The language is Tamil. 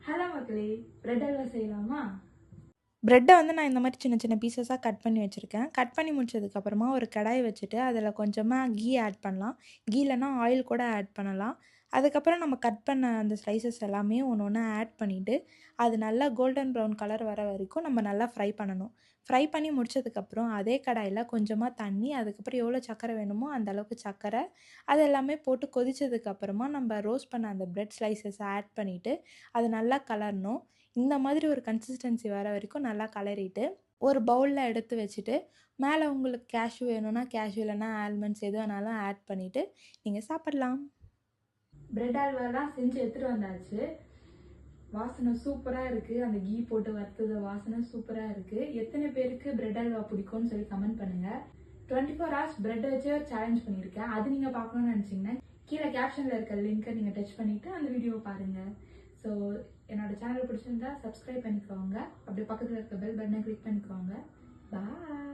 ஹலோ மக்களே, பிரெட் அல்வா செய்யலாமா? ப்ரெட்டை வந்து நான் இந்த மாதிரி சின்ன சின்ன பீசஸாக கட் பண்ணி வச்சுருக்கேன். கட் பண்ணி முடிச்சதுக்கப்புறமா ஒரு கடாய் வச்சுட்டு அதில் கொஞ்சமாக கீ ஆட் பண்ணலாம். கீ இல்லைனா ஆயில் கூட ஆட் பண்ணலாம். அதுக்கப்புறம் நம்ம கட் பண்ண அந்த ஸ்லைசஸ் எல்லாமே ஒன்று ஒன்றா ஆட் பண்ணிவிட்டு அது நல்லா கோல்டன் ப்ரௌன் கலர் வர வரைக்கும் நம்ம நல்லா ஃப்ரை பண்ணணும். ஃப்ரை பண்ணி முடிச்சதுக்கப்புறம் அதே கடாயில் கொஞ்சமாக தண்ணி, அதுக்கப்புறம் எவ்வளோ சர்க்கரை வேணுமோ அந்த அளவுக்கு சர்க்கரை, அது எல்லாமே போட்டு கொதிச்சதுக்கப்புறமா நம்ம ரோஸ்ட் பண்ண அந்த பிரெட் ஸ்லைசஸை ஆட் பண்ணிவிட்டு அது நல்லா கலரணும். இந்த மாதிரி ஒரு கன்சிஸ்டன்சி வர வரைக்கும் நல்லா கலரிட்டு ஒரு பவுலில் எடுத்து வச்சுட்டு மேலே உங்களுக்கு கேஷ்யூ வேணும்னா கேஷ்யூ இல்லைனா ஆல்மண்ட்ஸ் எது வேணாலும் ஆட் பண்ணிவிட்டு நீங்கள் சாப்பிடலாம். பிரெட் அல்வாலாம் செஞ்சு எடுத்துட்டு வந்தாச்சு. வாசனை சூப்பராக இருக்குது. அந்த கீ போட்டு வறுத்தது வாசனை சூப்பராக இருக்குது. எத்தனை பேருக்கு பிரெட் அல்வா பிடிக்கும்னு சொல்லி கமெண்ட் பண்ணுங்கள். 24 hours பிரெட் வச்சு ஒரு சேலஞ்ச் பண்ணியிருக்கேன். அது நீங்கள் பார்க்கணும்னு நினச்சிங்கன்னா கீழே கேப்ஷனில் இருக்க லிங்க்கை நீங்கள் டச் பண்ணிவிட்டு அந்த வீடியோவை பாருங்கள். ஸோ என்னோட சேனல் பிடிச்சிருந்தா சப்ஸ்கிரைப் பண்ணிக்கோங்க. அப்படியே பக்கத்தில் இருக்க பெல் பட்டனை கிளிக் பண்ணிக்கோங்க. பாய்.